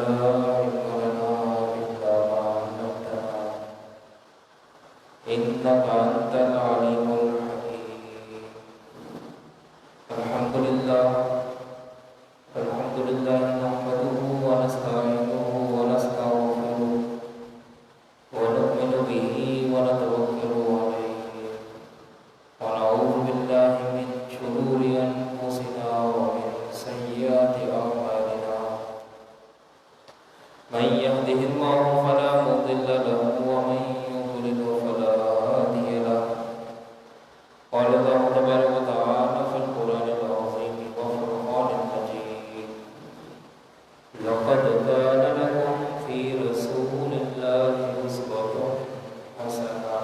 علم لنا إلا ما علمتنا إنك أنت العليم الحكيم. الحمد لله نحمده ونستعينه ونستغفره ونؤمن به ونتوكل عليه ونعوذ بالله من شرور أنفسنا ومن سيئات أعمالنا. من يهده الله فلا مضل له ومن يضلل فلا هادي له. قال الله تبارك وتعالى في القرآن العظيم والفرقان المجيد: لقد كان لكم في رسول الله أسوة حسنة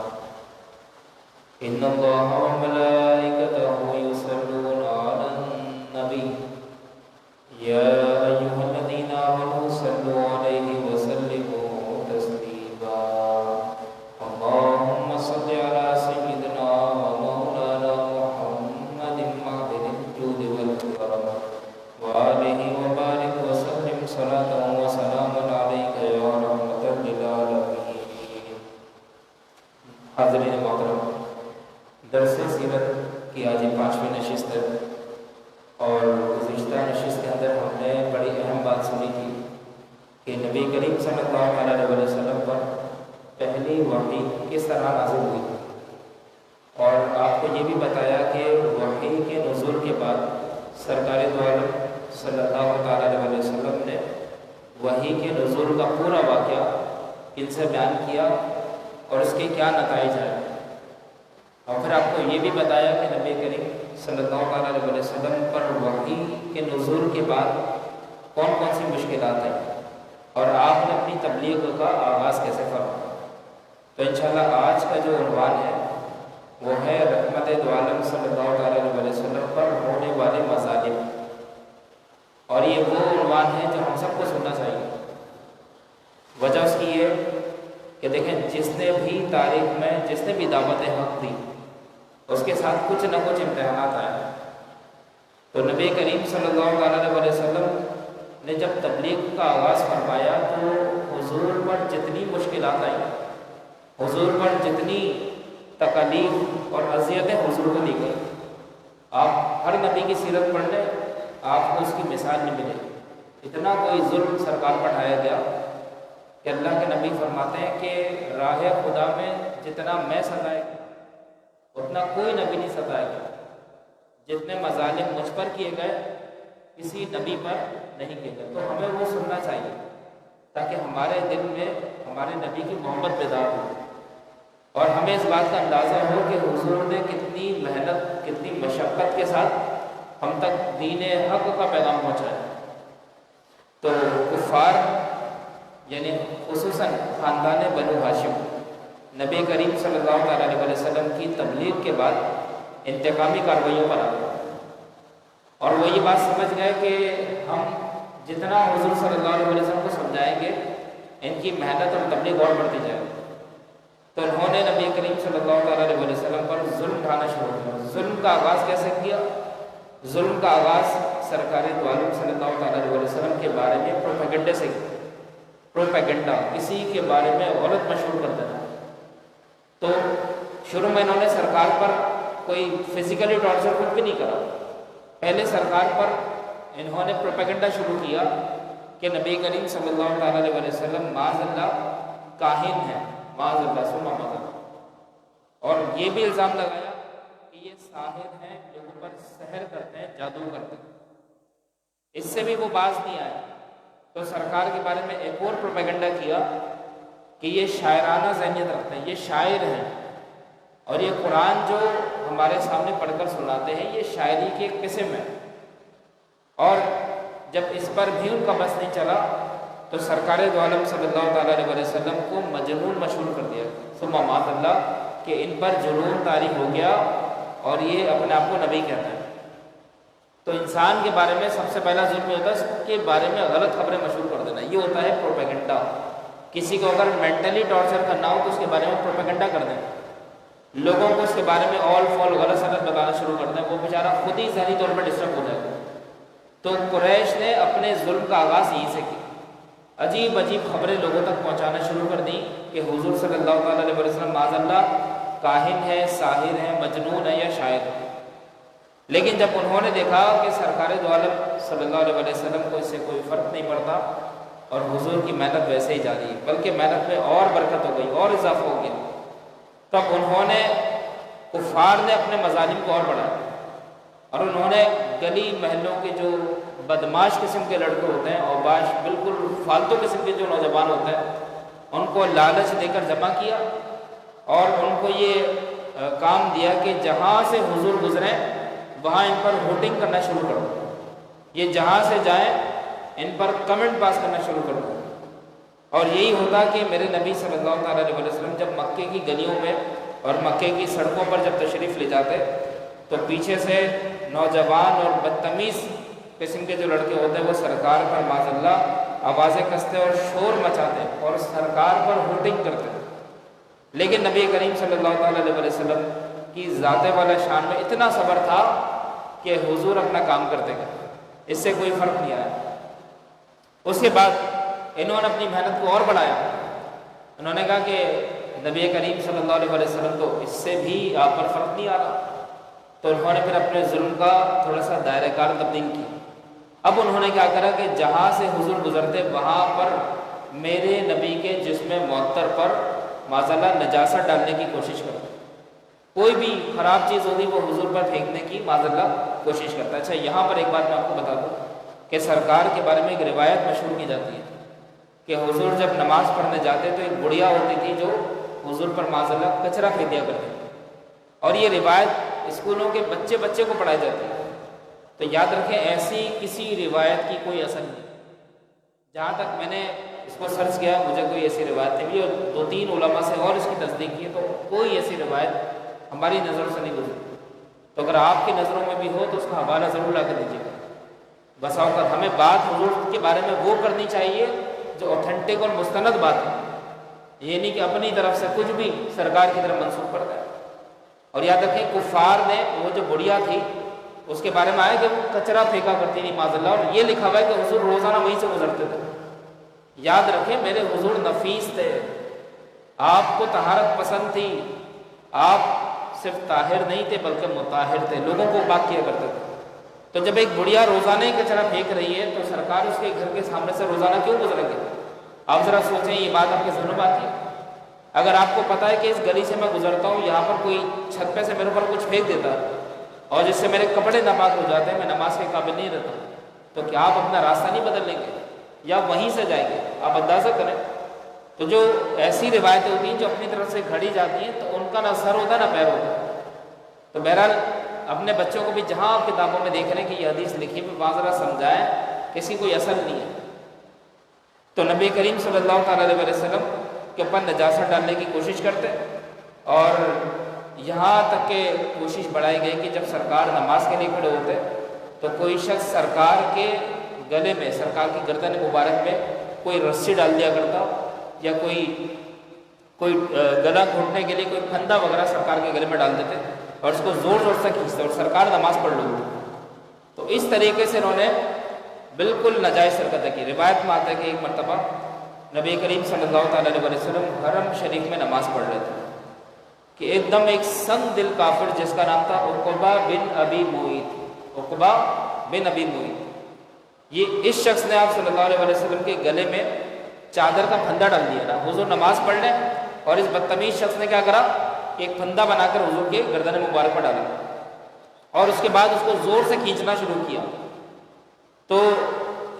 إن الله وملائكته يصلون على النبي يا أيها الذين آمنوا صلوا عليه وسلموا تسليما. اللهم صل على سيدنا ومولانا محمد معدن الجود والكرم وآله وبارك وسلم صلاة وسلاما عليك يا رحمة للعالمين. حاضرین محترم، درس سیرت کی آج 5ویں نشست ہے اور گزشتہ نشست کے اندر ہم نے بڑی اہم بات سنی تھی کہ نبی کریم صلی اللہ علیہ وسلم پر پہلی وحی کس طرح نازل ہوئی، اور آپ کو یہ بھی بتایا کہ وحی کے نزول کے بعد سرکار دو عالم صلی اللہ علیہ وسلم نے وحی کے نزول کا پورا واقعہ ان سے بیان کیا اور اس کے کیا نتائج آئے، اور پھر آپ کو یہ بھی بتایا کہ نبی کریم صلی اللہ علیہ وسلم پر وحی کے نزول کے بعد کون کون سی مشکلات ہیں اور آپ نے اپنی تبلیغ کا آغاز کیسے فرمایا. تو انشاءاللہ آج کا جو عنوان ہے وہ ہے رحمت دو عالم صلی اللہ علیہ وسلم پر ہونے والے مظالم، اور یہ وہ عنوان ہے جو ہم سب کو سننا چاہیے. وجہ اس کی یہ کہ دیکھیں، جس نے بھی تاریخ میں جس نے بھی دعوت حق دی اس کے ساتھ کچھ نہ کچھ امتحانات آئے. تو نبی کریم صلی اللہ علیہ وسلم نے جب تبلیغ کا آغاز فرمایا تو حضور پر جتنی مشکلات آئیں، حضور پر جتنی تکالیف اور اذیتیں حضور کو دی گئی، آپ ہر نبی کی سیرت پڑھ لیں آپ کو اس کی مثال نہیں ملے. اتنا کوئی ظلم سرکار پر ڈھایا گیا کہ اللہ کے نبی فرماتے ہیں کہ راہ خدا میں جتنا میں ستائے گا اتنا کوئی نبی نہیں ستائے گا. جتنے مظالم مجھ پر کیے گئے کسی نبی پر نہیں کیے گئے. تو ہمیں وہ سننا چاہیے تاکہ ہمارے دل میں ہمارے نبی کی محبت بیدار ہو اور ہمیں اس بات کا اندازہ ہو کہ حضور نے کتنی محنت کتنی مشقت کے ساتھ ہم تک دین حق کا پیغام پہنچایا. تو کفار یعنی خصوصاً خاندان بنو ہاشم نبی کریم صلی اللہ علیہ وسلم کی تبلیغ کے بعد انتقامی کارروائیوں پر آ گئے اور وہ یہ بات سمجھ گئے کہ ہم جتنا حضور صلی اللہ علیہ وسلم کو سمجھائیں گے ان کی محنت اور تبلیغ اور بڑھتی جائے. تو انہوں نے نبی کریم صلی اللہ علیہ وسلم پر ظلم ڈھانا شروع کیا. ظلم کا آغاز کیسے کیا؟ ظلم کا آغاز سرکار دو عالم صلی اللہ علیہ وسلم کے بارے میں پروپیگنڈے سے کیا. پروپیگنڈا، کسی کے بارے میں غلط مشہور کر دینا. تو شروع میں انہوں نے سرکار پر کوئی فزیکلی ٹارچر کچھ بھی نہیں کرا. پہلے سرکار پر انہوں نے پروپیگنڈا شروع کیا کہ نبی کریم صلی اللہ علیہ وسلم معاذ اللہ کاہن ہے، معاذ اللہ ثم معاذ اللہ، اور یہ بھی الزام لگایا کہ یہ ساحر ہیں، لوگوں پر سحر کرتے ہیں، جادو کرتے ہیں. اس سے بھی وہ باز نہیں آئے تو سرکار کے بارے میں ایک اور پروپیگنڈا کیا کہ یہ شاعرانہ ذہنیت رکھتے ہیں، یہ شاعر ہیں، اور یہ قرآن جو ہمارے سامنے پڑھ کر سناتے ہیں یہ شاعری کی ایک قسم ہے. اور جب اس پر بھی ان کا بس نہیں چلا تو سرکار دو عالم صلی اللہ علیہ وسلم کو مجنون مشہور کر دیا ثم معاذ اللہ کہ ان پر جنون طاری ہو گیا اور یہ اپنے آپ کو نبی کہتا ہے. تو انسان کے بارے میں سب سے پہلا ظلم یہ ہوتا ہے اس کے بارے میں غلط خبریں مشہور کر دینا، یہ ہوتا ہے پروپیگنڈا. کسی کو اگر مینٹلی ٹارچر کرنا ہو تو اس کے بارے میں پروپیگنڈا کر دیں، لوگوں کو اس کے بارے میں آل فال غلط سلط بتانا شروع کر دیں، وہ بیچارہ خود ہی ذہنی طور پر ڈسٹرب ہو جائے گا. تو قریش نے اپنے ظلم کا آغاز یہیں سے کیا. عجیب عجیب خبریں لوگوں تک پہنچانا شروع کر دیں کہ حضور صلی اللہ تعالیٰ علیہ وسلم معاذ اللہ کاہن ہے، ساحر ہے، مجنون ہے یا شاعر ہے۔ لیکن جب انہوں نے دیکھا کہ سرکار دو عالم صلی اللہ علیہ وسلم کو اس سے کوئی فرق نہیں پڑتا اور حضور کی محنت ویسے ہی جاری ہے، بلکہ محنت میں اور برکت ہو گئی اور اضافہ ہو گیا، تب انہوں نے کفار نے اپنے مظالم کو اور بڑھایا اور انہوں نے گلی محلوں کے جو بدماش قسم کے لڑکے ہوتے ہیں اور باش بالکل فالتو قسم کے جو نوجوان ہوتے ہیں ان کو لالچ دے کر جمع کیا اور ان کو یہ کام دیا کہ جہاں سے حضور گزریں وہاں ان پر ووٹنگ کرنا شروع کرو، یہ جہاں سے جائیں ان پر کمنٹ پاس کرنا شروع کرو۔ اور یہی ہوتا کہ میرے نبی صلی اللہ تعالیٰ علیہ وسلم جب مکے کی گلیوں میں اور مکے کی سڑکوں پر جب تشریف لے جاتے تو پیچھے سے نوجوان اور بدتمیز قسم کے جو لڑکے ہوتے ہیں وہ سرکار پر معاذ اللہ آوازیں کستے اور شور مچاتے اور سرکار پر ووٹنگ کرتے۔ لیکن نبی کریم صلی اللہ تعالیٰ علیہ وسلم کی ذات والا شان میں اتنا صبر تھا کہ حضور اپنا کام کرتے گئے، اس سے کوئی فرق نہیں آیا۔ اس کے بعد انہوں نے اپنی محنت کو اور بڑھایا، انہوں نے کہا کہ نبی کریم صلی اللہ علیہ وسلم تو اس سے بھی آپ پر فرق نہیں آ رہا، تو انہوں نے پھر اپنے ظلم کا تھوڑا سا دائرہ کار تبدیل کی۔ اب انہوں نے کیا کرا کہ جہاں سے حضور گزرتے وہاں پر میرے نبی کے جسم معطر پر معاذ اللہ نجاست ڈالنے کی کوشش کرتا، کوئی بھی خراب چیز ہوتی وہ حضور پر پھینکنے کی معاذ اللہ کوشش کرتا۔ اچھا یہاں پر ایک بات میں آپ کو بتا دوں کہ سرکار کے بارے میں ایک روایت مشہور کی جاتی ہے کہ حضور جب نماز پڑھنے جاتے تو ایک بڑھیا ہوتی تھی جو حضور پر معاذ اللہ کچرا پھینک دیا کرتی تھی، اور یہ روایت اسکولوں کے بچے کو پڑھائی جاتی ہے۔ تو یاد رکھیں ایسی کسی روایت کی کوئی اثر نہیں، جہاں تک میں نے اس کو سرچ کیا مجھے کوئی ایسی روایت نہیں ملی، اور 2-3 علماء سے اور اس کی تصدیق کی تو کوئی ایسی روایت ہماری نظروں سے نہیں گزری۔ تو اگر آپ کی نظروں میں بھی ہو تو اس کا حوالہ ضرور لا کر دیجیے گا۔ بس اوقات ہمیں بات حضور کے بارے میں وہ کرنی چاہیے جو اوتھینٹک اور مستند بات ہے، یہ نہیں کہ اپنی طرف سے کچھ بھی سرکار کی طرف منسوخ کرتا ہے۔ اور یاد رکھیں کفار نے وہ جو بڑھیا تھی اس کے بارے میں آیا کہ وہ کچرا پھینکا کرتی تھی معاذ اللہ، اور یہ لکھا ہوا ہے کہ حضور روزانہ وہیں سے گزرتے تھے۔ یاد رکھیں میرے حضور نفیس تھے، آپ کو طہارت پسند تھی، آپ صرف طاہر نہیں تھے بلکہ مطہر تھے، لوگوں کو پاک کیا کرتے تھے۔ تو جب ایک بڑھیا روزانہ ہی کچرا پھینک رہی ہے تو سرکار اس کے گھر کے سامنے سے روزانہ کیوں گزریں گے؟ آپ ذرا سوچیں، یہ بات آپ کے ذہن میں آتی ہے؟ اگر آپ کو پتہ ہے کہ اس گلی سے میں گزرتا ہوں، یہاں پر کوئی چھت پہ سے میرے اوپر کچھ پھینک دیتا اور جس سے میرے کپڑے ناپاک ہو جاتے ہیں، میں نماز کے قابل نہیں رہتا، تو کیا آپ اپنا راستہ نہیں بدل لیں گے یا وہیں سے جائیں گے؟ آپ اندازہ کریں۔ تو جو ایسی روایتیں ہوتی ہیں جو اپنی طرف سے گھڑی جاتی ہیں تو ان کا نہ سر ہوتا ہے نہ پیر ہوتا ہے۔ تو بہرحال اپنے بچوں کو بھی جہاں آپ کتابوں میں دیکھ رہے ہیں کہ یہ حدیث لکھی ہے وہاں ذرا سمجھائیں کہ اس کی کوئی اثر نہیں ہے۔ تو نبی کریم صلی اللہ تعالیٰ علیہ وسلم کے اوپر نجاست ڈالنے کی کوشش کرتے، اور یہاں تک کہ کوشش بڑھائی گئی کہ جب سرکار نماز کے لیے کھڑے ہوتے تو کوئی شخص سرکار کے گلے میں، سرکار کی گردن مبارک میں کوئی رسی ڈال دیا کرتا، یا کوئی گلا گھونٹنے کے لیے کوئی پھندا وغیرہ سرکار کے گلے میں ڈال دیتے اور اس کو زور زور سے کھینچتے اور سرکار نماز پڑھ لیتے۔ تو اس طریقے سے انہوں نے بالکل ناجائز حرکتیں کی۔ روایت میں آتا ہے کہ ایک مرتبہ نبی کریم صلی اللہ تعالیٰ علیہ وسلم حرم شریف میں نماز پڑھ رہے تھے کہ ایک دم ایک سنگ دل کافر جس کا نام تھا عقبہ بن ابی معیط، عقبہ بن ابی معیط، یہ اس شخص نے آپ صلی اللہ علیہ وسلم کے گلے میں چادر کا پھندا ڈال دیا نا، حضور نماز پڑھ لیں اور اس بدتمیز شخص نے کیا کرا کہ ایک پھندا بنا کر حضور کے گردن مبارک پر ڈالا اور اس کے بعد اس کو زور سے کھینچنا شروع کیا۔ تو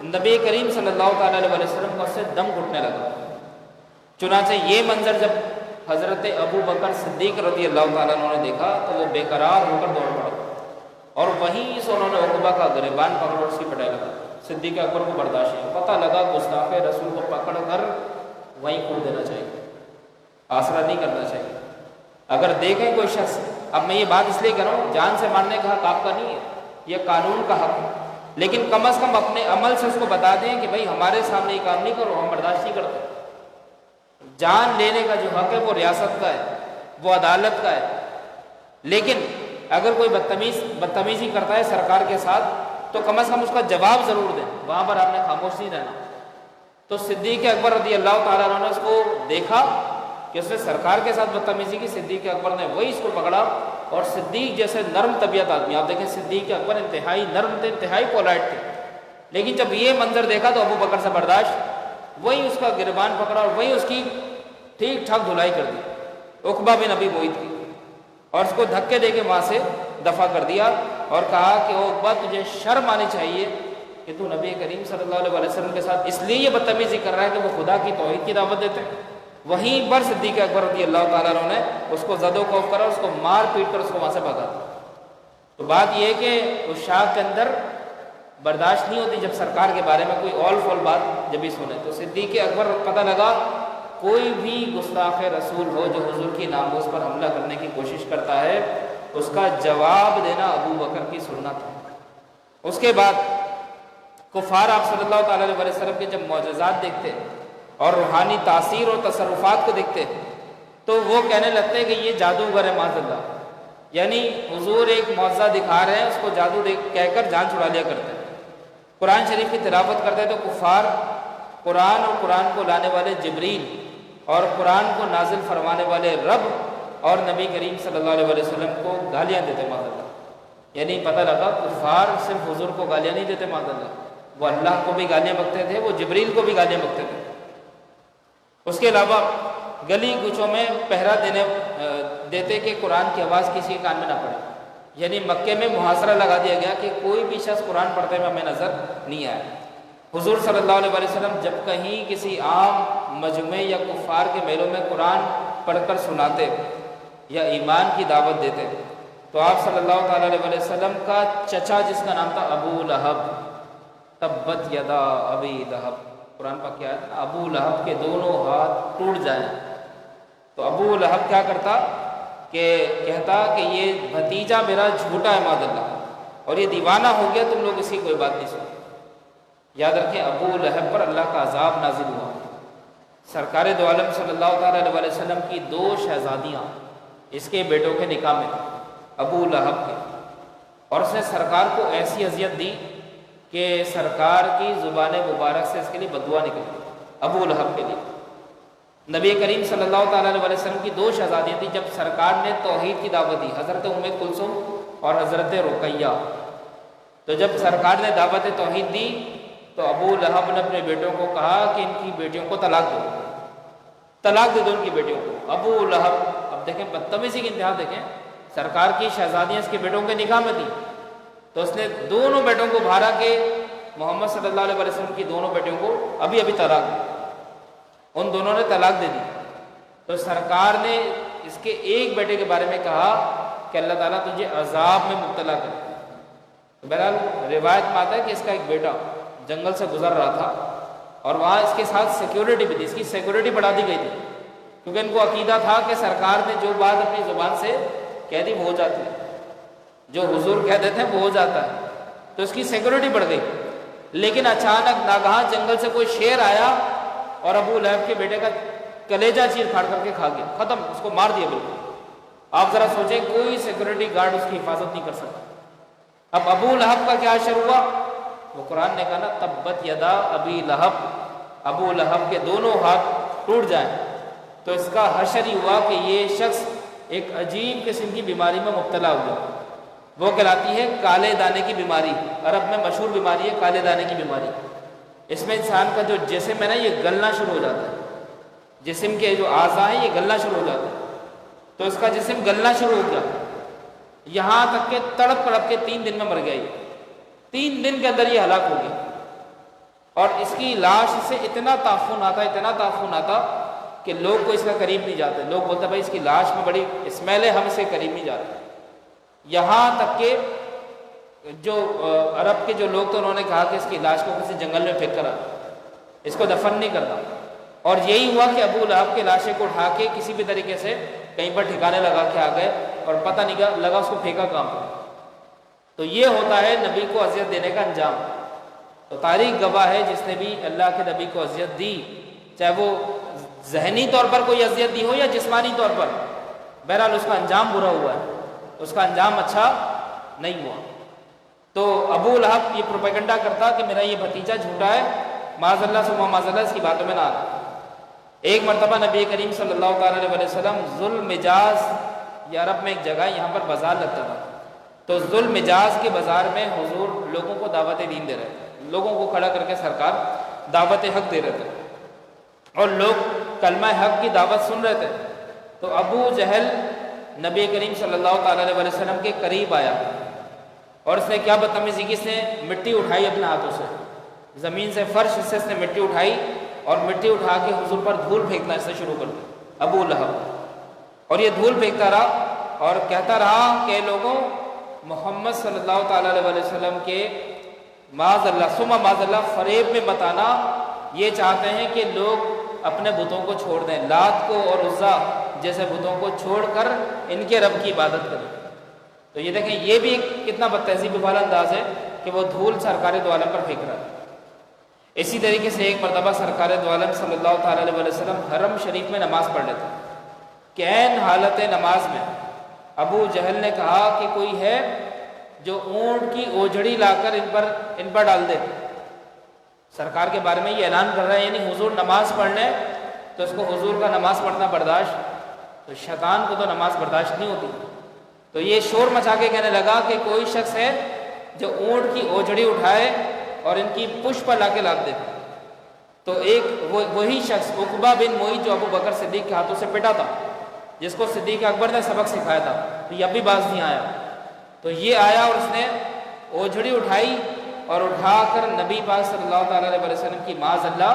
نبی کریم صلی اللہ تعالیٰ علیہ وسلم کا اس سے دم گھٹنے لگا۔ چنانچہ یہ منظر جب حضرت ابو بکر صدیق رضی اللہ تعالیٰ عنہ نے دیکھا تو وہ بے قرار ہو کر دوڑ پڑے اور وہیں سے انہوں نے عقبہ کا گریبان پکڑ اور اس کی پٹائی لگا۔ صدیق اکبر کو برداشت نہیں، پتہ لگا گستاخ رسول کو پکڑ کر وہیں کھول دینا چاہیے، آسرا نہیں کرنا چاہیے۔ اگر دیکھیں کوئی شخص، اب میں یہ بات اس لیے کر رہا ہوں، جان سے مارنے کا حق آپ کا نہیں ہے، یہ قانون کا حق ہے، لیکن کم از کم اپنے عمل سے اس کو بتا دیں کہ بھائی ہمارے سامنے یہ کام نہیں کرو، ہم برداشت نہیں کرتے۔ جان لینے کا جو حق ہے وہ ریاست کا ہے، وہ عدالت کا ہے، لیکن اگر کوئی بدتمیزی کرتا ہے سرکار کے ساتھ تو کم از کم اس کا جواب ضرور دیں، وہاں پر آپ نے خاموش نہیں رہنا۔ تو صدیق اکبر رضی اللہ تعالیٰ عنہ نے اس کو دیکھا کہ اس نے سرکار کے ساتھ بدتمیزی کی، صدیق اکبر نے وہی اس کو پکڑا، اور صدیق جیسے نرم طبیعت آدمی، آپ دیکھیں صدیق اکبر انتہائی نرم تھے، انتہائی پولائٹ تھے، لیکن جب یہ منظر دیکھا تو ابو بکر سے برداشت، وہی اس کا گربان پکڑا اور وہی اس کی ٹھیک ٹھاک دھلائی کر دی، عقبہ بن ابی معیط کی، اور اس کو دھکے دے کے وہاں سے دفع کر دیا اور کہا کہ او عقبہ تجھے شرم آنی چاہیے کہ تو نبی کریم صلی اللہ علیہ وسلم کے ساتھ اس لیے یہ بدتمیزی کر رہا ہے کہ وہ خدا کی توحید کی دعوت دیتے ہیں۔ وہیں پر صدیق اکبر رضی اللہ تعالیٰ عنہ نے اس کو زد و خوف کرا، اس کو مار پیٹ کر اس کو وہاں سے بھگا دیا۔ تو بات یہ ہے کہ اس شاخ کے اندر برداشت نہیں ہوتی جب سرکار کے بارے میں کوئی اول فول بات جب بھی سنے، تو صدیق اکبر پتہ لگا کوئی بھی گستاخ رسول ہو جو حضور کی ناموس پر حملہ کرنے کی کوشش کرتا ہے، اس کا جواب دینا ابو بکر کی سنت ہے۔ اس کے بعد کفار آپ صلی اللہ تعالیٰ علیہ وسلم کے جب معجزات دیکھتے اور روحانی تاثیر اور تصرفات کو دیکھتے تو وہ کہنے لگتے ہیں کہ یہ جادوگر ہے معاذ اللہ، یعنی حضور ایک معجزہ دکھا رہے ہیں، اس کو جادو کہہ کر جان چھڑا لیا کرتے ہیں۔ قرآن شریف کی تلاوت کرتے تو کفار قرآن اور قرآن کو لانے والے جبریل اور قرآن کو نازل فرمانے والے رب اور نبی کریم صلی اللہ علیہ وسلم کو گالیاں دیتے معاذ اللہ، یعنی پتہ لگا کفار صرف حضور کو گالیاں نہیں دیتے معاذ اللہ، وہ اللہ کو بھی گالیاں بکتے تھے، وہ جبریل کو بھی گالیاں بکتے تھے۔ اس کے علاوہ گلی کوچوں میں پہرا دیتے کہ قرآن کی آواز کسی کے کان میں نہ پڑے، یعنی مکے میں محاصرہ لگا دیا گیا کہ کوئی بھی شخص قرآن پڑھتے ہوئے ہمیں نظر نہیں آیا۔ حضور صلی اللہ علیہ وسلم جب کہیں کسی عام مجمع یا کفار کے میلوں میں قرآن پڑھ کر سناتے یا ایمان کی دعوت دیتے تو آپ صلی اللہ تعالیٰ علیہ وسلم کا چچا جس کا نام تھا ابو لہب، تبت یدا ابی لہب، قرآن پاک کیا ہے، ابو لہب کے دونوں ہاتھ ٹوٹ جائیں، تو ابو لہب کیا کرتا کہ کہتا کہ یہ بھتیجا میرا جھوٹا ہے معاذ اللہ، اور یہ دیوانہ ہو گیا، تم لوگ اس کی کوئی بات نہیں سنتے۔ یاد رکھیں ابو لہب پر اللہ کا عذاب نازل ہوا۔ سرکار دو عالم صلی اللہ تعالیٰ علیہ وسلم کی 2 شہزادیاں اس کے بیٹوں کے نکاح میں تھیں، ابو لہب کے، اور اس نے سرکار کو ایسی اذیت دی کہ سرکار کی زبان مبارک سے اس کے لیے بددعا نکلی ابو لہب کے لیے۔ نبی کریم صلی اللہ تعالیٰ علیہ وسلم کی 2 شہزادیاں تھیں، جب سرکار نے توحید کی دعوت دی، حضرت ام کلثوم اور حضرت رقیہ، تو جب سرکار نے دعوت توحید دی تو ابو لہب نے اپنے بیٹوں کو کہا کہ ان کی بیٹیوں کو طلاق دو، طلاق دے دو ان کی بیٹیوں کو۔ ابو لہب، اب دیکھیں بدتمیزی کی انتہا دیکھیں، سرکار کی شہزادیاں اس کے بیٹوں کے نکاح میں تھیں، تو اس نے دونوں بیٹوں کو بھارا کہ محمد صلی اللہ علیہ وسلم کی دونوں بیٹیوں کو ابھی طلاق دی، ان دونوں نے طلاق دے دی۔ تو سرکار نے اس کے ایک بیٹے کے بارے میں کہا کہ اللہ تعالیٰ تجھے عذاب میں مبتلا کرے۔ بہرحال روایت میں آتا ہے کہ اس کا ایک بیٹا جنگل سے گزر رہا تھا اور وہاں اس کے ساتھ سیکیورٹی بھی تھی، اس کی سیکیورٹی بڑھا دی گئی تھی، کیونکہ ان کو عقیدہ تھا کہ سرکار نے جو بات اپنی زبان سے کہہ دی وہ ہو جاتی ہے، جو حضور کہہ دیتے ہیں وہ ہو جاتا ہے، تو اس کی سیکیورٹی بڑھ گئی۔ لیکن اچانک ناگہاں جنگل سے کوئی شیر آیا اور ابو لہب کے بیٹے کا کلیجہ چیر پھاڑ کر کے کھا گیا، ختم، اس کو مار دیا بالکل۔ آپ ذرا سوچیں کوئی سیکیورٹی گارڈ اس کی حفاظت نہیں کر سکتا۔ اب ابو لہب کا کیا اشر ہوا؟ وہ قرآن نے کہا نا تبت یدا ابی لہب، ابو لہب کے دونوں ہاتھ ٹوٹ جائیں، تو اس کا حشر ہی ہوا کہ یہ شخص ایک عجیب قسم کی بیماری میں مبتلا ہوا، وہ کہلاتی ہے کالے دانے کی بیماری، عرب میں مشہور بیماری ہے کالے دانے کی بیماری۔ اس میں انسان کا جو جسم ہے نا یہ گلنا شروع ہو جاتا ہے، جسم کے جو اعضاء ہیں یہ گلنا شروع ہو جاتا ہے، تو اس کا جسم گلنا شروع ہو گیا، یہاں تک کہ تڑپ تڑپ کے 3 دن میں مر گیا، 3 دن کے اندر یہ ہلاک ہو گیا، اور اس کی لاش سے اتنا تعفن آتا کہ لوگ کو اس کا قریب نہیں جاتے، لوگ بولتے بھائی اس کی لاش میں بڑی اسمیل ہے، ہم اس کے قریب نہیں جاتے۔ یہاں تک کہ جو عرب کے جو لوگ تھے انہوں نے کہا کہ اس کی لاش کو کسی جنگل میں پھینک کر آ، اس کو دفن نہیں کرتا، اور یہی ہوا کہ ابو لہب کے لاشیں کو اٹھا کے کسی بھی طریقے سے کہیں پر ٹھکانے لگا کے آ گئے، اور پتہ نہیں لگا اس کو پھینکا کہاں پر۔ تو یہ ہوتا ہے نبی کو اذیت دینے کا انجام۔ تو تاریخ گواہ ہے جس نے بھی اللہ کے نبی کو اذیت دی، چاہے وہ ذہنی طور پر کوئی اذیت دی ہو یا جسمانی طور پر، بہرحال اس کا انجام برا ہوا ہے، اس کا انجام اچھا نہیں ہوا۔ تو ابو لہب یہ پروپیگنڈا کرتا کہ میرا یہ بھتیجا جھوٹا ہے، معاذ اللہ ثم معاذ اللہ اس کی باتوں میں نہ آنا۔ ایک مرتبہ نبی کریم صلی اللہ تعالیٰ علیہ وسلم ذوالمجاز، یہ عرب میں ایک جگہ ہے، یہاں پر بازار لگتا تھا، تو ذوالمجاز کے بازار میں حضور لوگوں کو دعوت دین دے رہے تھے، لوگوں کو کھڑا کر کے سرکار دعوت حق دے رہے تھے، اور لوگ کلمہ حق کی دعوت سن رہے تھے۔ تو ابو جہل نبی کریم صلی اللہ تعالیٰ علیہ وسلم کے قریب آیا، اور اس نے کیا بدتمیزی، اس نے مٹی اٹھائی اپنے ہاتھوں سے، زمین سے فرش سے اس نے مٹی اٹھائی، اور مٹی اٹھا کے حضور پر دھول پھینکنا اس سے شروع کر دیا ابو لہب، اور یہ دھول پھینکتا رہا اور کہتا رہا کہ لوگوں، محمد صلی اللہ تعالیٰ علیہ وسلم کے معاذ اللہ ثم معاذ اللہ فریب میں مت آنا، یہ چاہتے ہیں کہ لوگ اپنے بتوں کو چھوڑ دیں، لات کو اور عزا جیسے بتوں کو چھوڑ کر ان کے رب کی عبادت کریں۔ تو یہ دیکھیں، یہ بھی کتنا بد تہذیبی والا انداز ہے کہ وہ دھول سرکار دو عالم پر پھینک رہا ہے۔ اسی طریقے سے ایک مرتبہ سرکار دو عالم صلی اللہ تعالیٰ علیہ وسلم حرم شریف میں نماز پڑھ رہے تھے کہ عین حالت نماز میں ابو جہل نے کہا کہ کوئی ہے جو اونٹ کی اوجھڑی لا کر ان پر ڈال دے۔ سرکار کے بارے میں یہ اعلان کر رہا ہے، یعنی حضور نماز پڑھ لیں تو اس کو حضور کا نماز پڑھنا برداشت، تو شیطان کو تو نماز برداشت نہیں ہوتی۔ تو یہ شور مچا کے کہنے لگا کہ کوئی شخص ہے جو اونٹ کی اوجھڑی اٹھائے اور ان کی پشت پر لا کے لاد دے۔ تو ایک وہی شخص عقبہ بن معیط جو ابو بکر صدیق کے ہاتھوں سے پٹا تھا، جس کو صدیق اکبر نے سبق سکھایا تھا، تو یہ اب بھی باز نہیں آیا۔ تو یہ آیا اور اس نے اوجھڑی اٹھائی اور اٹھا کر نبی پاک صلی اللہ تعالیٰ علیہ وسلم کی معاذ اللہ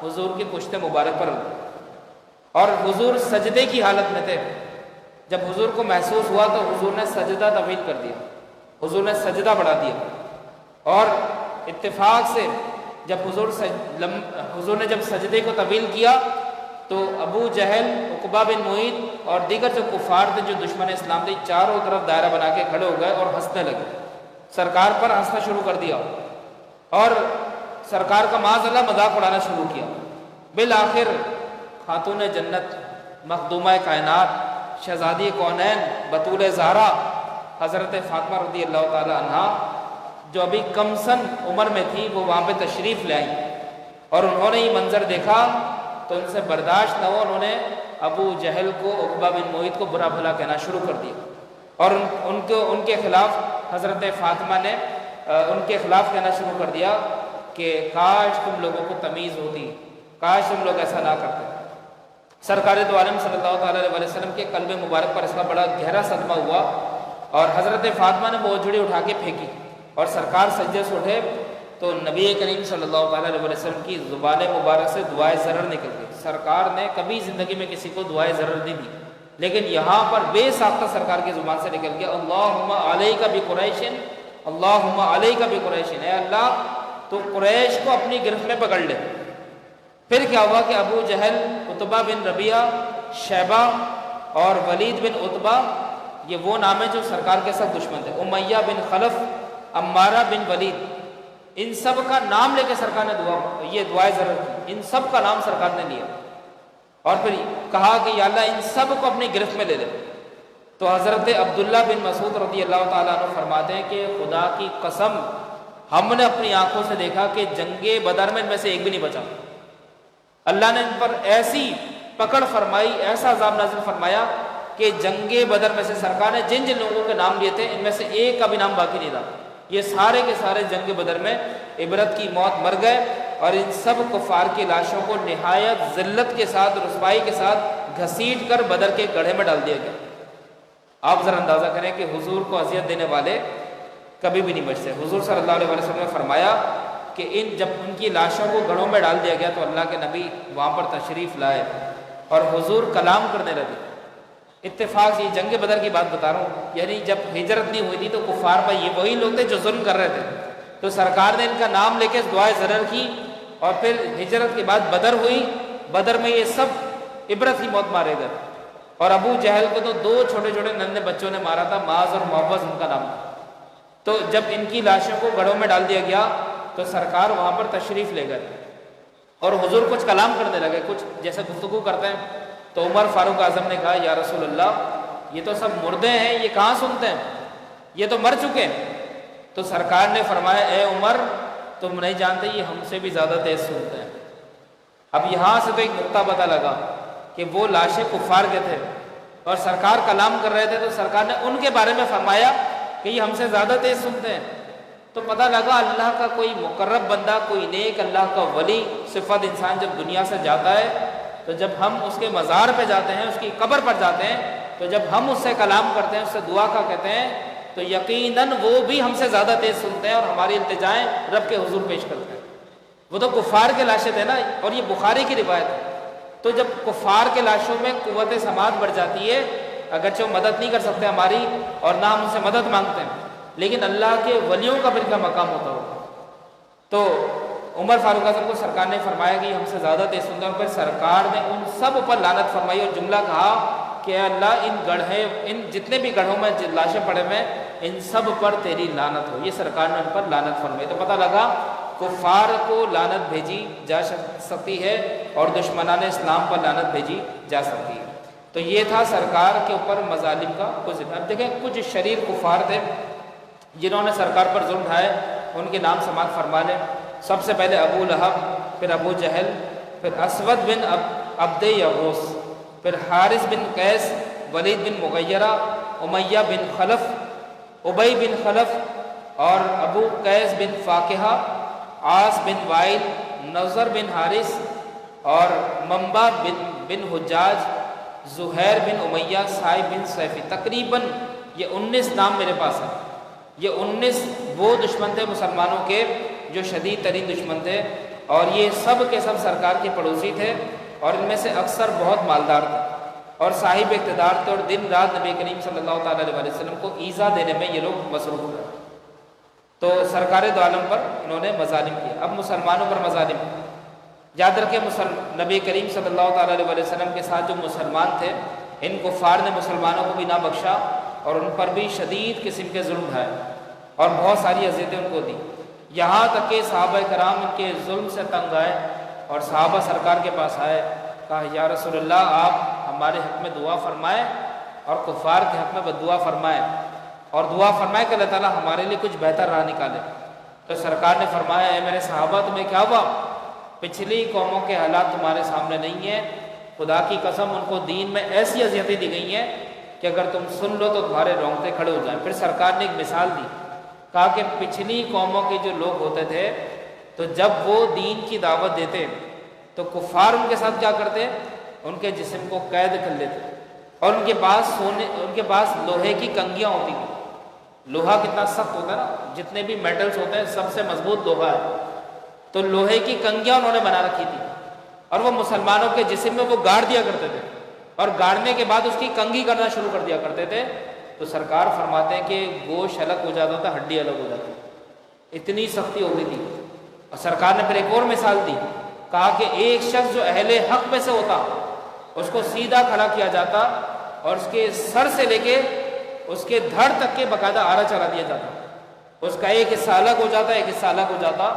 حضور کی پشت مبارک پر، اور حضور سجدے کی حالت میں تھے۔ جب حضور کو محسوس ہوا تو حضور نے سجدہ طویل کر دیا، حضور نے سجدہ بڑھا دیا، اور اتفاق سے جب حضور نے جب سجدے کو طویل کیا تو ابو جہل، عقبہ بن معیط اور دیگر جو کفار تھے، جو دشمن اسلام تھے، چاروں طرف دائرہ بنا کے کھڑے ہو گئے اور ہنسنے لگے، سرکار پر ہنسنا شروع کر دیا، اور سرکار کا معاذ اللہ مذاق اڑانا شروع کیا۔ بالآخر خاتون جنت، مخدومہ کائنات، شہزادی کونین، بطول زہرا حضرت فاطمہ رضی اللہ تعالی عنہا، جو ابھی کم سن عمر میں تھی، وہ وہاں پہ تشریف لے آئیں، اور انہوں نے یہ منظر دیکھا تو ان سے برداشت نہ ہوا، انہوں نے ابو جہل کو، عقبہ بن معیط کو برا بھلا کہنا شروع کر دیا، اور ان کے خلاف حضرت فاطمہ نے ان کے خلاف کہنا شروع کر دیا کہ کاش تم لوگوں کو تمیز ہوتی، کاش تم لوگ ایسا نہ کرتے۔ سرکار دو عالم صلی اللہ تعالیٰ علیہ وسلم کے قلب مبارک پر اس کا بڑا گہرا صدمہ ہوا، اور حضرت فاطمہ نے وہ اوجھڑی اٹھا کے پھینکی، اور سرکار سجدے سے اٹھے تو نبی کریم صلی اللہ تعالیٰ علیہ وسلم کی زبان مبارک سے دعائے ضرر نکل گئی۔ سرکار نے کبھی زندگی میں کسی کو دعائے ضرر نہیں دی، لیکن یہاں پر بے ساختہ سرکار کی زبان سے نکل گیا، اللہم علیک بقریش، اللہم علیک بقریش، اے اللہ تو قریش کو اپنی گرفت میں پکڑ لے۔ پھر کیا ہوا کہ ابو جہل، عتبہ بن ربیعہ، شیبہ اور ولید بن عتبہ، یہ وہ نام ہیں جو سرکار کے سب دشمن تھے، امیہ بن خلف، عمارہ بن ولید، ان سب کا نام لے کے سرکار نے یہ دعائے ضرر کی، ان سب کا نام سرکار نے لیا، اور پھر کہا کہ یا اللہ ان سب کو اپنی گرفت میں لے لے۔ تو حضرت عبداللہ بن مسعود رضی اللہ تعالیٰ عنہ فرماتے ہیں کہ خدا کی قسم ہم نے اپنی آنکھوں سے دیکھا کہ جنگ بدر میں ان میں سے ایک بھی نہیں بچا۔ اللہ نے ان پر ایسی پکڑ فرمائی، ایسا عذاب نازل فرمایا کہ جنگ بدر میں سے سرکار نے جن جن لوگوں کے نام لیے تھے ان میں سے ایک کا بھی نام باقی نہیں رہا، یہ سارے کے سارے جنگ بدر میں عبرت کی موت مر گئے، اور ان سب کفار کی لاشوں کو نہایت ذلت کے ساتھ، رسوائی کے ساتھ گھسیٹ کر بدر کے گڑھے میں ڈال دیا گیا۔ آپ ذرا اندازہ کریں کہ حضور کو اذیت دینے والے کبھی بھی نہیں بچتے۔ حضور صلی اللہ علیہ وسلم نے فرمایا کہ جب ان کی لاشوں کو گڑھوں میں ڈال دیا گیا تو اللہ کے نبی وہاں پر تشریف لائے اور حضور کلام کرنے لگے۔ اتفاق سے جنگ بدر کی بات بتا رہا ہوں، یعنی جب ہجرت نہیں ہوئی تھی تو کفار پر یہ وہی لوگ تھے جو ظلم کر رہے تھے، تو سرکار نے ان کا نام لے کے دعائے ضرر کی، اور پھر ہجرت کے بعد بدر ہوئی، بدر میں یہ سب عبرت کی موت مارے گئے، اور ابو جہل کو تو 2 چھوٹے چھوٹے ننھے بچوں نے مارا تھا، معاذ اور معوذ ان کا نام تھا۔ تو جب ان کی لاشوں کو گڑھوں میں ڈال دیا گیا تو سرکار وہاں پر تشریف لے گئے، اور حضور کچھ کلام کرنے لگے، کچھ جیسے گفتگو کرتے ہیں، تو عمر فاروق اعظم نے کہا یا رسول اللہ یہ تو سب مردے ہیں، یہ کہاں سنتے ہیں، یہ تو مر چکے ہیں۔ تو سرکار نے فرمایا اے عمر تم نہیں جانتے یہ ہم سے بھی زیادہ تیز سنتے ہیں۔ اب یہاں سے تو ایک نقطہ پتہ لگا کہ وہ لاشیں کفار کے تھے اور سرکار کلام کر رہے تھے تو سرکار نے ان کے بارے میں فرمایا کہ یہ ہم سے زیادہ تیز سنتے ہیں۔ تو پتہ لگا اللہ کا کوئی مقرب بندہ، کوئی نیک اللہ کا ولی صفت انسان جب دنیا سے جاتا ہے تو جب ہم اس کے مزار پہ جاتے ہیں، اس کی قبر پر جاتے ہیں، تو جب ہم اس سے کلام کرتے ہیں، اس سے دعا کا کہتے ہیں، تو یقیناً وہ بھی ہم سے زیادہ تیز سنتے ہیں اور ہماری التجائیں رب کے حضور پیش کرتے ہیں۔ وہ تو کفار کے لاشیں تھے نا، اور یہ بخاری کی روایت ہے۔ تو جب کفار کے لاشوں میں قوت سماعت بڑھ جاتی ہے، اگرچہ وہ مدد نہیں کر سکتے ہماری اور نہ ہم ان سے مدد مانگتے ہیں، لیکن اللہ کے ولیوں کا پھر کیا مقام ہوتا ہوگا۔ تو عمر فاروق اعظم کو سرکار نے فرمایا کہ یہ ہم سے زیادہ تیز سنتے ہیں، اور پھر سرکار نے ان سب پر لعنت فرمائی اور جملہ کہا کہ اے اللہ ان جتنے بھی گڑھوں میں لاشیں پڑے ہوئے ہیں ان سب پر تیری لعنت ہو۔ یہ سرکار نے ان پر لعنت فرمائی۔ تو پتہ لگا کفار کو لعنت بھیجی جا سکتی ہے اور دشمنان اسلام پر لعنت بھیجی جا سکتی ہے۔ تو یہ تھا سرکار کے اوپر مظالم کا کچھ ذکر۔ اب دیکھیں کچھ شریر کفار تھے جنہوں نے سرکار پر ظلم ڈھائے، ان کے نام سماعت فرما لیں۔ سب سے پہلے ابو لہب، پھر ابو جہل، پھر اسود بن عبد یغوث، پھر حارث بن قیس، ولید بن مغیرہ، امیہ بن خلف، ابی بن خلف، اور ابو قیس بن فاقہہ، عاص بن وائل، نظر بن حارث، اور منبع بن حجاج، زہیر بن امیہ، صائب بن سیفی۔ تقریباً یہ 19 نام میرے پاس ہیں۔ یہ 19 وہ دشمن تھے مسلمانوں کے جو شدید ترین دشمن تھے، اور یہ سب کے سب سرکار کے پڑوسی تھے، اور ان میں سے اکثر بہت مالدار تھے اور صاحب اقتدار تھے، اور دن رات نبی کریم صلی اللہ تعالیٰ علیہ وسلم کو ایذا دینے میں یہ لوگ مصروف ہوئے۔ تو سرکار دو عالم پر انہوں نے مظالم کیا۔ اب مسلمانوں پر مظالم، یاد رکھیں نبی کریم صلی اللہ تعالیٰ علیہ وسلم کے ساتھ جو مسلمان تھے، ان کفار نے مسلمانوں کو بھی نہ بخشا اور ان پر بھی شدید قسم کے ظلم ڈھائے اور بہت ساری اذیتیں ان کو دی، یہاں تک کہ صحابہ کرام ان کے ظلم سے تنگ آئے اور صحابہ سرکار کے پاس آئے، کہا یا رسول اللہ آپ ہمارے حق میں دعا فرمائیں اور کفار کے حق میں بددعا فرمائیں، اور دعا فرمائے کہ اللہ تعالیٰ ہمارے لیے کچھ بہتر راہ نکالے۔ تو سرکار نے فرمایا اے میرے صحابہ تمہیں کیا ہوا؟ پچھلی قوموں کے حالات تمہارے سامنے نہیں ہیں، خدا کی قسم ان کو دین میں ایسی اذیتیں دی گئی ہیں کہ اگر تم سن لو تو تمہارے رونگٹے کھڑے ہو جائیں۔ پھر سرکار نے ایک مثال دی، کہا کہ پچھلی قوموں کے جو لوگ ہوتے تھے تو جب وہ دین کی دعوت دیتے تو کفار ان کے ساتھ کیا کرتے؟ ان کے جسم کو قید کر لیتے، اور ان کے پاس لوہے کی کنگیاں ہوتی تھیں۔ لوہا کتنا سخت ہوتا ہے نا، جتنے بھی میٹلز ہوتے ہیں سب سے مضبوط لوہا ہے، تو لوہے کی کنگیاں انہوں نے بنا رکھی تھی اور وہ مسلمانوں کے جسم میں وہ گاڑ دیا کرتے تھے، اور گاڑنے کے بعد اس کی کنگھی کرنا شروع کر دیا کرتے تھے۔ تو سرکار فرماتے ہیں کہ گوشت الگ ہو جاتا تھا، ہڈی الگ ہو جاتی تھی، اتنی سختی ہوتی تھی۔ اور سرکار نے پھر ایک اور مثال دی، کہا کہ ایک شخص جو اہل حق میں سے ہوتا اس کو سیدھا کھڑا کیا جاتا اور اس کے سر سے لے کے اس کے دھڑ تک کے باقاعدہ آرا چلا دیا جاتا، اس کا ایک حصہ الگ ہو جاتا، ایک حصہ الگ ہو جاتا،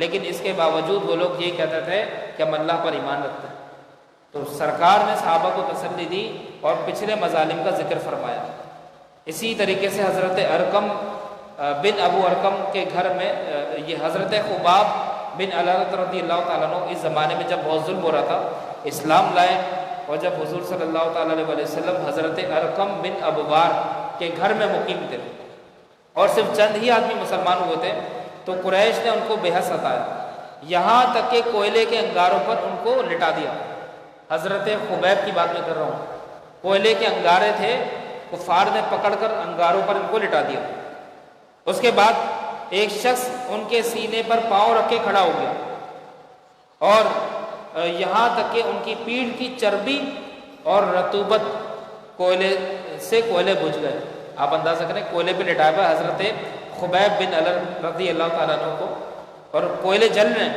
لیکن اس کے باوجود وہ لوگ یہ کہتے تھے کہ ہم اللہ پر ایمان رکھتے ہیں۔ تو سرکار نے صحابہ کو تسلی دی اور پچھلے مظالم کا ذکر فرمایا۔ اسی طریقے سے حضرت ارقم بن ابو ارقم کے گھر میں یہ حضرت خباب بن علارت رضی اللہ تعالیٰ عنہ اس زمانے میں جب بہت ظلم ہو رہا تھا اسلام لائے، اور جب حضور صلی اللہ تعالیٰ علیہ وسلم حضرت ارقم بن ابوار کے گھر میں مقیم تھے اور صرف چند ہی آدمی مسلمان ہوئے تھے، تو قریش نے ان کو بے حد ستایا، یہاں تک کہ کوئلے کے انگاروں پر ان کو لٹا دیا۔ حضرت خبیب کی بات میں کر رہا ہوں، کوئلے کے انگارے تھے، کفار نے پکڑ کر انگاروں پر ان کو لٹا دیا۔ اس کے بعد ایک شخص ان کے سینے پر پاؤں رکھ کے کھڑا ہو گیا، اور یہاں تک کہ ان کی پیٹھ کی چربی اور رطوبت کوئلے بجھ گئے۔ آپ اندازہ کریں کوئلے پہ لٹایا ہوا حضرت خبیب بن علر رضی اللہ تعالیٰ عنہ کو، اور کوئلے جل رہے ہیں،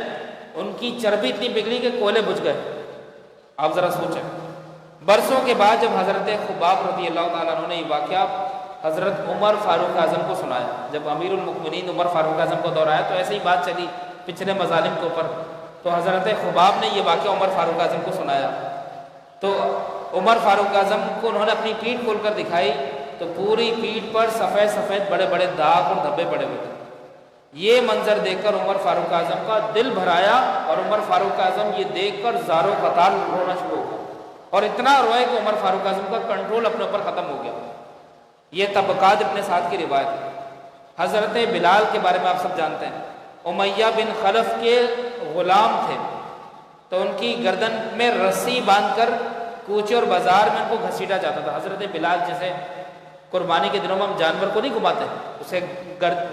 ان کی چربی اتنی پگھلی کہ کوئلے بجھ گئے۔ آپ ذرا سوچیں، برسوں کے بعد جب حضرت خباب رضی اللہ تعالیٰ عنہ نے یہ واقعہ حضرت عمر فاروق اعظم کو سنایا، جب امیر المؤمنین عمر فاروق اعظم کو دور آیا تو ایسے ہی بات چلی پچھلے مظالم کے اوپر، تو حضرت خباب نے یہ واقعہ عمر فاروق اعظم کو سنایا، تو عمر فاروق اعظم کو انہوں نے اپنی پیٹھ کھول کر دکھائی تو پوری پیٹھ پر سفید سفید بڑے بڑے داغ اور دھبے پڑے ہوئے تھے۔ یہ منظر دیکھ کر عمر فاروق اعظم کا دل بھرایا اور عمر فاروق اعظم یہ دیکھ کر زار و قطار رونا شروع ہو گیا اور اتنا روئے کہ عمر فاروق اعظم کا کنٹرول اپنے اوپر ختم ہو گیا۔ یہ طبقات ابن سعد کی روایت ہے۔ حضرت بلال کے بارے میں آپ سب جانتے ہیں، امیہ بن خلف کے غلام تھے، تو ان کی گردن میں رسی باندھ کر کوچے اور بازار میں ان کو گھسیٹا جاتا تھا۔ حضرت بلال جیسے قربانی کے دنوں میں ہم جانور کو نہیں گھماتے، اسے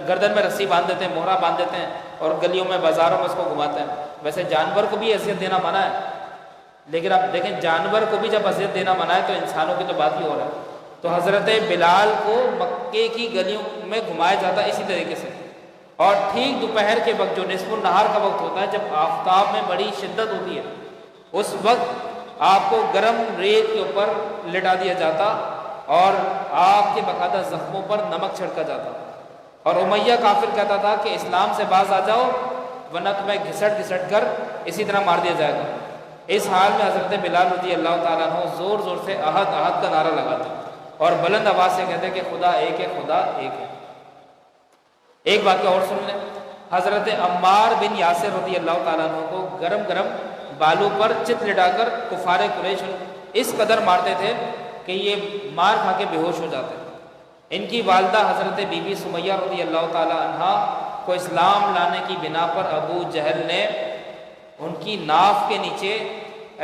گردن میں رسی باندھ دیتے ہیں، مہرا باندھ دیتے ہیں اور گلیوں میں بازاروں میں اس کو گھماتے ہیں، ویسے جانور کو بھی اذیت دینا منع ہے، لیکن آپ دیکھیں جانور کو بھی جب اذیت دینا منع ہے تو انسانوں کی تو بات ہی ہو رہا ہے۔ تو حضرت بلال کو مکے کی گلیوں میں گھمایا جاتا ہے اسی طریقے سے، اور ٹھیک دوپہر کے وقت جو نصف النہار کا وقت ہوتا ہے، جب آفتاب میں بڑی شدت ہوتی ہے، اس وقت آپ کو گرم ریت کے اوپر لٹا دیا جاتا اور آپ کے باقاعدہ زخموں پر نمک چھڑکا جاتا، اور امیہ کافر کہتا تھا کہ اسلام سے باز آ جاؤ ورنہ تمہیں گھسٹ گھسٹ کر اسی طرح مار دیا جائے گا۔ اس حال میں حضرت بلال رضی اللہ تعالیٰ عنہ زور زور سے احد احد کا نعرہ لگاتے اور بلند آواز سے کہتے کہ خدا ایک ہے، خدا ایک ہے۔ ایک واقعہ اور سن لیں، حضرت عمار بن یاسر رضی اللہ تعالیٰ عنہ کو گرم گرم بالوں پر چت لٹا کر کفار قریش اس قدر مارتے تھے کہ یہ مار کھا کے بے ہوش ہو جاتے۔ ان کی والدہ حضرت بی بی سمیہ رضی اللہ تعالیٰ عنہ کو اسلام لانے کی بنا پر ابو جہل نے ان کی ناف کے نیچے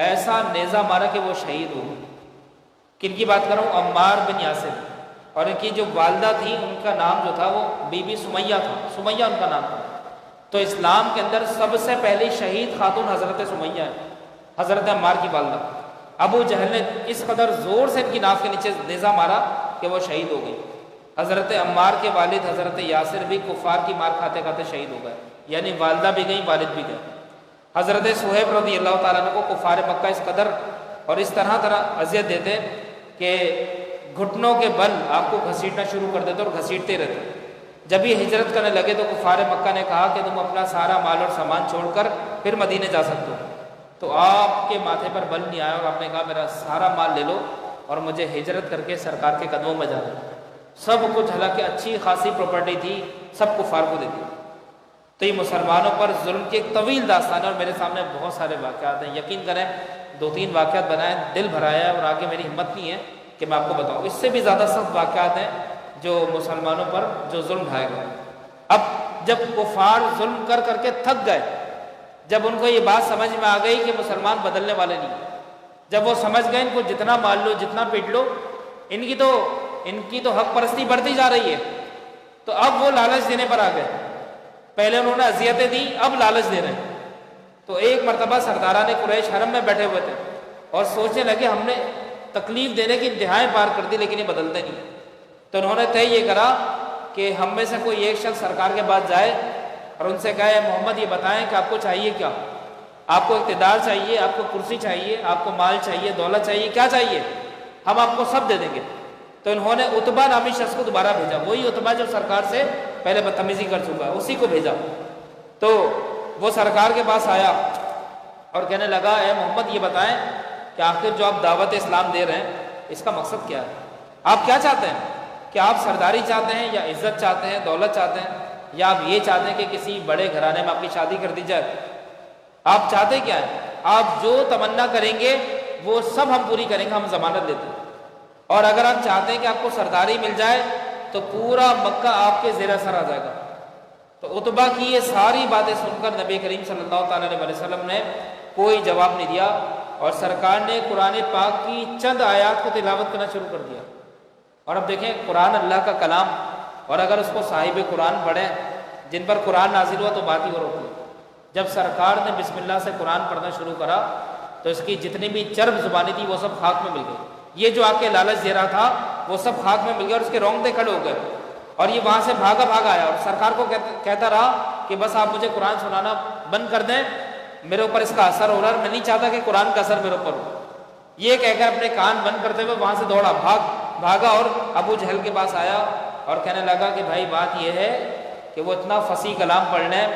ایسا نیزہ مارا کہ وہ شہید ہو گئے۔ کن کی بات کر رہا ہوں؟ عمار بن یاسر، اور ان کی جو والدہ تھی ان کا نام جو تھا وہ بی بی سمیہ تھا، سمیہ ان کا نام تھا۔ تو اسلام کے اندر سب سے پہلی شہید خاتون حضرت سمیہ ہے، حضرت عمار کی والدہ۔ ابو جہل نے اس قدر زور سے ان کی ناف کے نیچے نیزہ مارا کہ وہ شہید ہو گئی۔ حضرت عمار کے والد حضرت یاسر بھی کفار کی مار کھاتے کھاتے شہید ہو گئے، یعنی والدہ بھی گئیں، والد بھی گئے۔ حضرت صہیب رضی اللہ تعالیٰ عنہ کو کفار مکہ اس قدر اور اس طرح اذیت دیتے کہ گھٹنوں کے بل آپ کو گھسیٹنا شروع کر دیتے اور گھسیٹتے رہتے۔ جب یہ ہجرت کرنے لگے تو کفار مکہ نے کہا کہ تم اپنا سارا مال اور سامان چھوڑ کر پھر مدینے جا سکتے ہو، تو آپ کے ماتھے پر بل نہیں آیا اور آپ نے کہا میرا سارا مال لے لو اور مجھے ہجرت کر کے سرکار کے قدموں میں جانا۔ سب کچھ، حالانکہ اچھی خاصی پراپرٹی تھی، سب کفار کو دے دی۔ تو یہ مسلمانوں پر ظلم کی ایک طویل داستان ہے اور میرے سامنے بہت سارے واقعات ہیں، یقین کریں 2-3 واقعات بنائے، دل بھرایا ہے اور آگے میری ہمت نہیں ہے کہ میں آپ کو بتاؤں۔ اس سے بھی زیادہ سخت واقعات ہیں جو مسلمانوں پر جو ظلم ڈھائے گئے۔ اب جب کفار ظلم کر کر کے تھک گئے، جب ان کو یہ بات سمجھ میں آ گئی کہ مسلمان بدلنے والے نہیں، جب وہ سمجھ گئے ان کو جتنا مار لو جتنا پیٹ لو ان کی تو حق پرستی بڑھتی جا رہی ہے، تو اب وہ لالچ دینے پر آ گئے۔ پہلے انہوں نے اذیتیں دی، اب لالچ دے رہے ہیں۔ تو ایک مرتبہ سرداران قریش حرم میں بیٹھے ہوئے تھے اور سوچنے لگے ہم نے تکلیف دینے کی انتہائیں پار کر دی لیکن یہ بدلتے نہیں۔ تو انہوں نے طے یہ کرا کہ ہم میں سے کوئی ایک شخص سرکار کے پاس جائے اور ان سے کہے محمد یہ بتائیں کہ آپ کو چاہیے کیا؟ آپ کو اقتدار چاہیے، آپ کو کرسی چاہیے، آپ کو مال چاہیے، دولت چاہیے، کیا چاہیے؟ ہم آپ کو سب دے دیں گے۔ تو انہوں نے عتبہ نامی شخص کو دوبارہ بھیجا، وہی عتبہ جو سرکار سے پہلے بدتمیزی کر چکا ہے، اسی کو بھیجا۔ تو وہ سرکار کے پاس آیا اور کہنے لگا اے محمد یہ بتائیں کہ آخر جو آپ دعوت اسلام دے رہے ہیں اس کا مقصد کیا ہے؟ آپ کیا چاہتے ہیں؟ کہ آپ سرداری چاہتے ہیں یا عزت چاہتے ہیں، دولت چاہتے ہیں، یا آپ یہ چاہتے ہیں کہ کسی بڑے گھرانے میں آپ کی شادی کر دی جائے؟ آپ چاہتے کیا ہے؟ آپ جو تمنا کریں گے وہ سب ہم پوری کریں گے، ہم ضمانت دیتے ہیں۔ اور اگر آپ چاہتے ہیں کہ آپ کو سرداری مل جائے تو پورا مکہ آپ کے زیر اثر آ جائے گا۔ تو عتبہ کی یہ ساری باتیں سن کر نبی کریم صلی اللہ تعالیٰ علیہ وسلم نے کوئی جواب نہیں دیا اور سرکار نے قرآن پاک کی چند آیات کو تلاوت کرنا شروع کر دیا۔ اور اب دیکھیں قرآن اللہ کا کلام، اور اگر اس کو صاحب قرآن پڑھیں جن پر قرآن نازل ہوا تو بات ہی اور ہوتی ہے۔ جب سرکار نے بسم اللہ سے قرآن پڑھنا شروع کرا تو اس کی جتنی بھی چرب زبانی تھی وہ سب خاک میں مل گئی۔ یہ جو آ کے لالچ دے رہا تھا وہ سب خاک میں مل گیا اور اس کے رونگٹے کھڑے ہو گئے، اور یہ وہاں سے بھاگا آیا اور سرکار کو کہتا رہا کہ بس آپ مجھے قرآن سنانا بند کر دیں، میرے اوپر اس کا اثر ہو رہا ہے، میں نہیں چاہتا کہ قرآن کا اثر میرے اوپر ہو۔ یہ کہہ کر اپنے کان بند کرتے ہوئے وہاں سے دوڑا، بھاگا اور ابو جہل کے پاس آیا اور کہنے لگا کہ بھائی بات یہ ہے کہ وہ اتنا فصیح کلام پڑھ لیں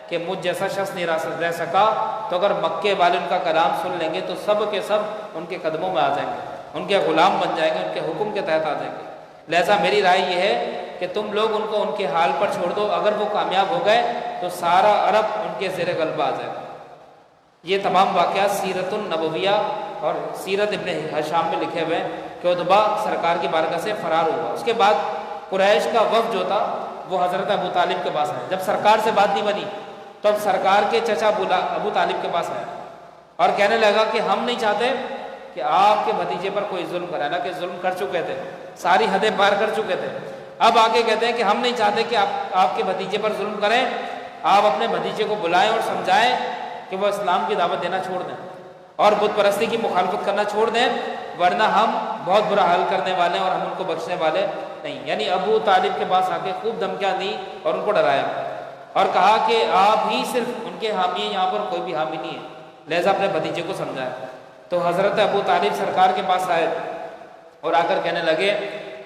کہ مجھ جیسا شخص نہیں رہ سکا، تو اگر مکے والے ان کا کلام سن لیں گے تو سب کے سب ان کے قدموں میں آ جائیں گے، ان کے غلام بن جائیں گے، ان کے حکم کے تحت آ جائیں گے۔ لہذا میری رائے یہ ہے کہ تم لوگ ان کو ان کے حال پر چھوڑ دو، اگر وہ کامیاب ہو گئے تو سارا عرب ان کے زیر غلبہ آ جائے۔ یہ تمام واقعات سیرت النبویہ اور سیرت ابن ہشام میں لکھے ہوئے ہیں کہ عتبہ سرکار کی بارگاہ سے فرار ہوا۔ اس کے بعد قریش کا وفد جو تھا وہ حضرت ابو طالب کے پاس آیا۔ جب سرکار سے بات نہیں بنی تو اب سرکار کے چچا ابو طالب کے پاس آیا اور کہنے لگا کہ ہم نہیں چاہتے کہ آپ کے بھتیجے پر کوئی ظلم کرے، حالانکہ ظلم کر چکے تھے، ساری حدیں پار کر چکے تھے۔ اب آگے کہتے ہیں کہ ہم نہیں چاہتے کہ آپ کے بھتیجے پر ظلم کریں، آپ اپنے بھتیجے کو بلائیں اور سمجھائیں کہ وہ اسلام کی دعوت دینا چھوڑ دیں اور بت پرستی کی مخالفت کرنا چھوڑ دیں، ورنہ ہم بہت برا حال کرنے والے ہیں اور ہم ان کو بخشنے والے نہیں۔ یعنی ابو طالب کے پاس آ کے خوب دھمکیاں دی اور ان کو ڈرایا اور کہا کہ آپ ہی صرف ان کے حامی ہیں، یہاں پر کوئی بھی حامی نہیں ہے، لہذا اپنے بھتیجے کو سمجھائے۔ تو حضرت ابو طالب سرکار کے پاس آئے اور آ کر کہنے لگے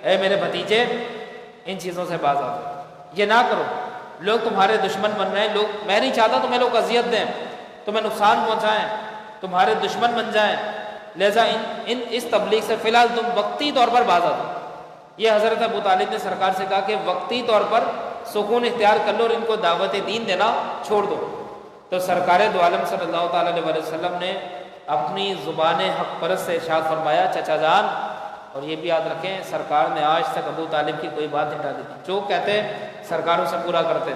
اے میرے بھتیجے، ان چیزوں سے باز آؤ، یہ نہ کرو، لوگ تمہارے دشمن بن رہے ہیں، میں نہیں چاہتا تمہیں لوگ اذیت دیں، تمہیں نقصان پہنچائیں، تمہارے دشمن بن جائیں، لہذا اس تبلیغ سے فی الحال تم وقتی طور پر باز آ جاؤ۔ یہ حضرت ابو طالب نے سرکار سے کہا کہ وقتی طور پر سکون اختیار کر لو اور ان کو دعوت دین دینا چھوڑ دو۔ تو سرکار دو عالم صلی اللہ تعالیٰ علیہ وسلم نے اپنی زبان حق پرست سے ارشاد فرمایا چچا جان، اور یہ بھی یاد رکھیں سرکار نے آج تک ابو طالب کی کوئی بات نہیں ٹالی تھی، جو کہتے سرکاروں سے پورا کرتے۔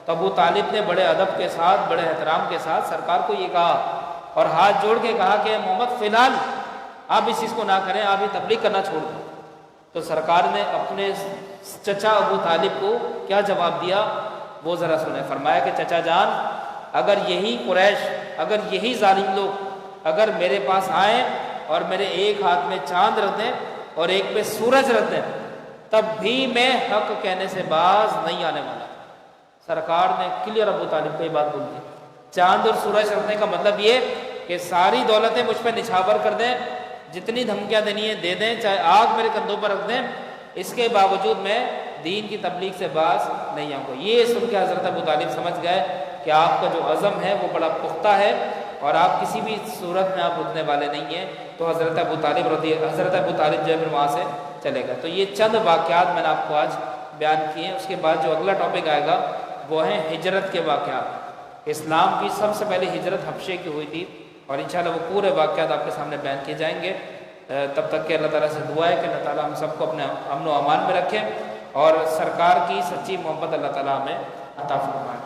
تو ابو طالب نے بڑے ادب کے ساتھ، بڑے احترام کے ساتھ سرکار کو یہ کہا اور ہاتھ جوڑ کے کہا کہ محمد فی الحال آپ اس چیز کو نہ کریں، آپ یہ تبلیغ کرنا چھوڑ دیں۔ تو سرکار نے اپنے چچا ابو طالب کو کیا جواب دیا وہ ذرا سنیں۔ فرمایا کہ چچا جان، اگر یہی قریش، اگر یہی ظالم لوگ اگر میرے پاس آئیں اور میرے ایک ہاتھ میں چاند رکھ دیں اور ایک پہ سورج رکھ دیں، تب بھی میں حق کہنے سے باز نہیں آنے والا۔ سرکار نے کلیئر ابو طالب کو یہ بات بول دی۔ چاند اور سورج رکھنے کا مطلب یہ کہ ساری دولتیں مجھ پہ نچھاور کر دیں، جتنی دھمکیاں دینی ہیں دے دیں، چاہے آگ میرے کندھوں پر رکھ دیں، اس کے باوجود میں دین کی تبلیغ سے باز نہیں آؤں گا۔ یہ سن کے حضرت ابو طالب سمجھ گئے کہ آپ کا جو عزم ہے وہ بڑا پختہ ہے اور آپ کسی بھی صورت میں آپ رکنے والے نہیں ہیں۔ تو حضرت ابو طالب جو ہے پھر وہاں سے چلے گئے۔ تو یہ چند واقعات میں نے آپ کو آج بیان کیے ہیں۔ اس کے بعد جو اگلا ٹاپک آئے گا وہ ہیں ہجرت کے واقعات۔ اسلام کی سب سے پہلے ہجرت حبشے کی ہوئی تھی اور انشاءاللہ وہ پورے واقعات آپ کے سامنے بیان کیے جائیں گے۔ تب تک کہ اللہ تعالیٰ سے دعا ہے کہ اللہ تعالیٰ ہم سب کو اپنے امن و امان میں رکھیں اور سرکار کی سچی محبت اللہ تعالیٰ ہمیں عطا فرمائے۔